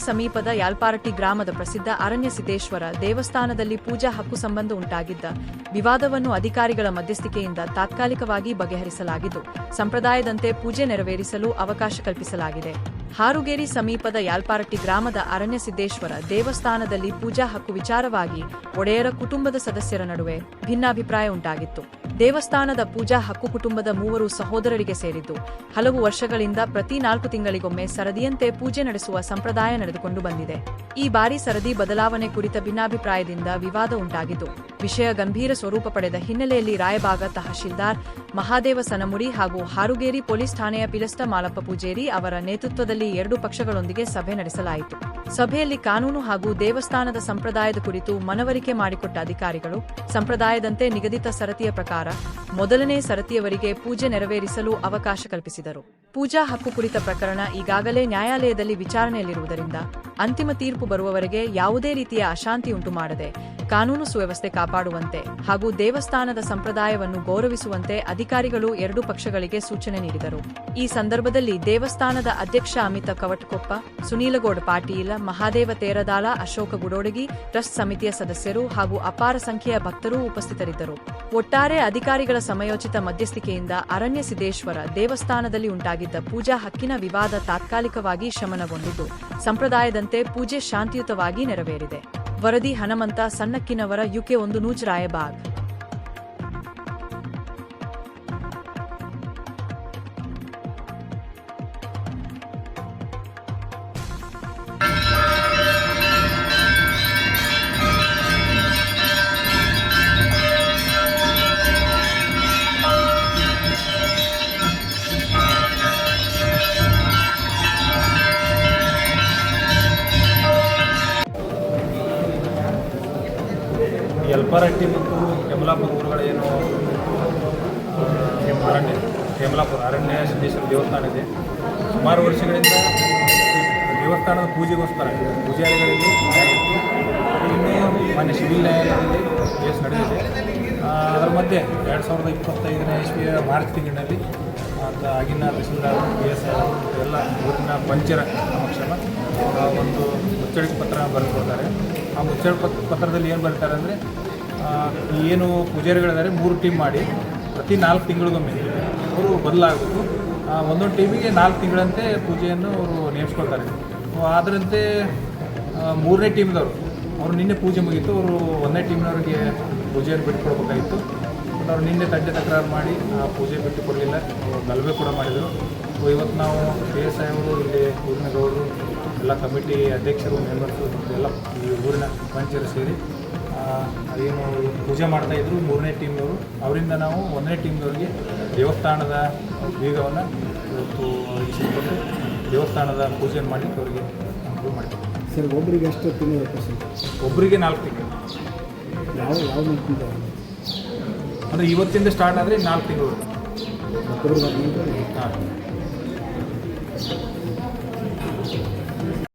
ಸಮೀಪದ ಯಾಲ್ಪಾರಟ್ಟಿ ಗ್ರಾಮದ ಪ್ರಸಿದ್ಧ ಅರಣ್ಯ ಸಿದ್ದೇಶ್ವರ ದೇವಸ್ಥಾನದಲ್ಲಿ ಪೂಜಾ ಹಕ್ಕು ಸಂಬಂಧ ಉಂಟಾಗಿದ್ದ ವಿವಾದವನ್ನು ಅಧಿಕಾರಿಗಳ ಮಧ್ಯಸ್ಥಿಕೆಯಿಂದ ತಾತ್ಕಾಲಿಕವಾಗಿ ಬಗೆಹರಿಸಲಾಗಿದ್ದು, ಸಂಪ್ರದಾಯದಂತೆ ಪೂಜೆ ನೆರವೇರಿಸಲು ಅವಕಾಶ ಕಲ್ಪಿಸಲಾಗಿದೆ. ಹಾರುಗೇರಿ ಸಮೀಪದ ಯಾಲ್ಪಾರಟ್ಟಿ ಗ್ರಾಮದ ಅರಣ್ಯ ಸಿದ್ದೇಶ್ವರ ದೇವಸ್ಥಾನದಲ್ಲಿ ಪೂಜಾ ಹಕ್ಕು ವಿಚಾರವಾಗಿ ಒಡೆಯರ ಕುಟುಂಬದ ಸದಸ್ಯರ ನಡುವೆ ಭಿನ್ನಾಭಿಪ್ರಾಯ ಉಂಟಾಗಿತ್ತು. ದೇವಸ್ಥಾನದ ಪೂಜಾ ಹಕ್ಕು ಕುಟುಂಬದ 3 ಸಹೋದರರಿಗೆ ಸೇರಿದ್ದು, ಹಲವು ವರ್ಷಗಳಿಂದ ಪ್ರತಿ 4 ತಿಂಗಳಿಗೊಮ್ಮೆ ಸರದಿಯಂತೆ ಪೂಜೆ ನಡೆಸುವ ಸಂಪ್ರದಾಯ ನಡೆದುಕೊಂಡು ಬಂದಿದೆ. ಈ ಬಾರಿ ಸರದಿ ಬದಲಾವಣೆ ಕುರಿತ ಭಿನ್ನಾಭಿಪ್ರಾಯದಿಂದ ವಿವಾದ ಉಂಟಾಗಿದ್ದು, ವಿಷಯ ಗಂಭೀರ ಸ್ವರೂಪ ಪಡೆದ ಹಿನ್ನೆಲೆಯಲ್ಲಿ ರಾಯಬಾಗ ತಹಶೀಲ್ದಾರ್ ಮಹಾದೇವ ಸನಮುಡಿ ಹಾಗೂ ಹಾರುಗೇರಿ ಪೊಲೀಸ್ ಠಾಣೆಯ ಪಿಲಸ್ಟ ಮಾಲಪ್ಪ ಪೂಜೇರಿ ಅವರ ನೇತೃತ್ವದಲ್ಲಿ 2 ಪಕ್ಷಗಳೊಂದಿಗೆ ಸಭೆ ನಡೆಸಲಾಯಿತು. ಸಭೆಯಲ್ಲಿ ಕಾನೂನು ಹಾಗೂ ದೇವಸ್ಥಾನದ ಸಂಪ್ರದಾಯದ ಕುರಿತು ಮನವರಿಕೆ ಮಾಡಿಕೊಟ್ಟ ಅಧಿಕಾರಿಗಳು, ಸಂಪ್ರದಾಯದಂತೆ ನಿಗದಿತ ಸರತಿಯ ಪ್ರಕಾರ ಮೊದಲನೇ ಸರತಿಯವರಿಗೆ ಪೂಜೆ ನೆರವೇರಿಸಲು ಅವಕಾಶ ಕಲ್ಪಿಸಿದರು. ಪೂಜಾ ಹಕ್ಕು ಕುರಿತ ಪ್ರಕರಣ ಈಗಾಗಲೇ ನ್ಯಾಯಾಲಯದಲ್ಲಿ ವಿಚಾರಣೆಯಲ್ಲಿರುವುದರಿಂದ ಅಂತಿಮ ತೀರ್ಪು ಬರುವವರೆಗೆ ಯಾವುದೇ ರೀತಿಯ ಅಶಾಂತಿ ಉಂಟು ಮಾಡದೆ ಕಾನೂನು ಸುವ್ಯವಸ್ಥೆ ಕಾಪಾಡುವಂತೆ ಹಾಗೂ ದೇವಸ್ಥಾನದ ಸಂಪ್ರದಾಯವನ್ನು ಗೌರವಿಸುವಂತೆ ಅಧಿಕಾರಿಗಳು 2 ಪಕ್ಷಗಳಿಗೆ ಸೂಚನೆ ನೀಡಿದರು. ಈ ಸಂದರ್ಭದಲ್ಲಿ ದೇವಸ್ಥಾನದ ಅಧ್ಯಕ್ಷ ಅಮಿತ ಕವಟಕೊಪ್ಪ, ಸುನೀಲಗೌಡ ಪಾಟೀಲ, ಮಹಾದೇವ ತೇರದಾಳ, ಅಶೋಕ ಗುಡೋಡಗಿ, ಟ್ರಸ್ಟ್ ಸಮಿತಿಯ ಸದಸ್ಯರು ಹಾಗೂ ಅಪಾರ ಸಂಖ್ಯೆಯ ಭಕ್ತರು ಉಪಸ್ಥಿತರಿದ್ದರು. ಒಟ್ಟಾರೆ ಅಧಿಕಾರಿಗಳ ಸಮಯೋಚಿತ ಮಧ್ಯಸ್ಥಿಕೆಯಿಂದ ಅರಣ್ಯ ಸಿದ್ದೇಶ್ವರ ದೇವಸ್ಥಾನದಲ್ಲಿ ಉಂಟಾಗಿದ್ದ ಪೂಜಾ ಹಕ್ಕಿನ ವಿವಾದ ತಾತ್ಕಾಲಿಕವಾಗಿ ಶಮನಗೊಂಡಿದ್ದು, ಸಂಪ್ರದಾಯದಂತೆ ಪೂಜೆ ಶಾಂತಿಯುತವಾಗಿ ನೆರವೇರಿದೆ. ವರದಿ ಹನುಮಂತ ಸಣ್ಣಕ್ಕಿನವರ UK1 ನ್ಯೂಸ್ ರಾಯಬಾಗ್. ಯಲ್ಪಾರಟ್ಟಿ ಮತ್ತು ಯಮಲಾಪುರ ಊರುಗಳೇನು ಯಮಲಾಪುರ ಅರಣ್ಯ ಸಿದ್ದೇಶ್ವರ ದೇವಸ್ಥಾನ ಇದೆ. ಸುಮಾರು ವರ್ಷಗಳಿಂದ ದೇವಸ್ಥಾನದ ಪೂಜೆಗೋಸ್ಕರ ಪೂಜಾರಿಗಳಿಗೆ ಇನ್ನೂ ಮಾನ್ಯ ಸಿವಿಲ್ ನ್ಯಾಯಾಲಯದಲ್ಲಿ ಕೇಸ್ ನಡೆದಿದೆ. ಅದರ ಮಧ್ಯೆ 2025ನೇ ಇಸ್ವಿಯ ಮಾರ್ಚ್ ತಿಂಗಳಿನಲ್ಲಿ ಆಗಿನ ತಹಸೀಲ್ದಾರ್ PS ಎಲ್ಲ ಊರಿನ ಪಂಚರ ಸಮಕ್ಷಮ ಒಂದು ಮುಚ್ಚಳಿಕೆ ಪತ್ರ ಬರೆದುಕೊಡ್ತಾರೆ. ಆ ಮುಚ್ಚಳಿಕೆ ಪತ್ರದಲ್ಲಿ ಏನು ಬರೀತಾರೆ ಅಂದರೆ, ಏನು ಪೂಜಾರಿಗಳಿದ್ದಾರೆ 3 ಟೀಮ್ ಮಾಡಿ ಪ್ರತಿ 4 ತಿಂಗಳಿಗೊಮ್ಮೆ ಅವರು ಬದಲಾಗಬೇಕು. ಒಂದೊಂದು ಟೀಮಿಗೆ 4 ತಿಂಗಳಂತೆ ಪೂಜೆಯನ್ನು ಅವರು ನೇಮಿಸ್ಕೊಳ್ತಾರೆ. ಅದರಂತೆ 3ನೇ ಟೀಮ್ದವರು ಅವರು ನಿನ್ನೆ ಪೂಜೆ ಮುಗೀತು. ಅವರು 1ನೇ ಟೀಮ್ನವ್ರಿಗೆ ಪೂಜೆಯನ್ನು ಬಿಟ್ಟುಕೊಡ್ಬೇಕಾಗಿತ್ತು. ಅವರು ನಿನ್ನೆ ತಕರಾರು ಮಾಡಿ ಆ ಪೂಜೆ ಬಿಟ್ಟು ಕೊಡಲಿಲ್ಲ. ಅವರು ಗಲಭೆ ಕೂಡ ಮಾಡಿದರು. ಇವತ್ತು ನಾವು PS ಅವರು ಇಲ್ಲಿ ಊರಿನ ಗೌಡರು ಎಲ್ಲ ಕಮಿಟಿ ಅಧ್ಯಕ್ಷರು ಮೆಂಬರ್ಸು ಎಲ್ಲ ಈ ಊರಿನ ಪಂಚರು ಸೇರಿ ಏನು ಪೂಜೆ ಮಾಡ್ತಾಯಿದ್ರು 3ನೇ ಟೀಮ್ನವರು, ಅವರಿಂದ ನಾವು 1ನೇ ಟೀಮ್ನವ್ರಿಗೆ ದೇವಸ್ಥಾನದ ಬೀಗವನ್ನು ಇವತ್ತು ಇಸಿಕೊಟ್ಟು ದೇವಸ್ಥಾನದ ಪೂಜೆಯನ್ನು ಮಾಡಲಿಕ್ಕೆ ಅವರಿಗೆ ಅನುಕೂಲ ಮಾಡಿದ್ದೀವಿ. ಸರ್, ಒಬ್ಬರಿಗೆ ಎಷ್ಟು ತಿಂಗಳು? ಒಬ್ಬರಿಗೆ 4 ತಿಂಗಳು. ಯಾವ ಅಂದರೆ ಇವತ್ತಿಂದ ಸ್ಟಾರ್ಟ್ ಆದರೆ 4 ತಿಂಗಳು. ಹಾಂ.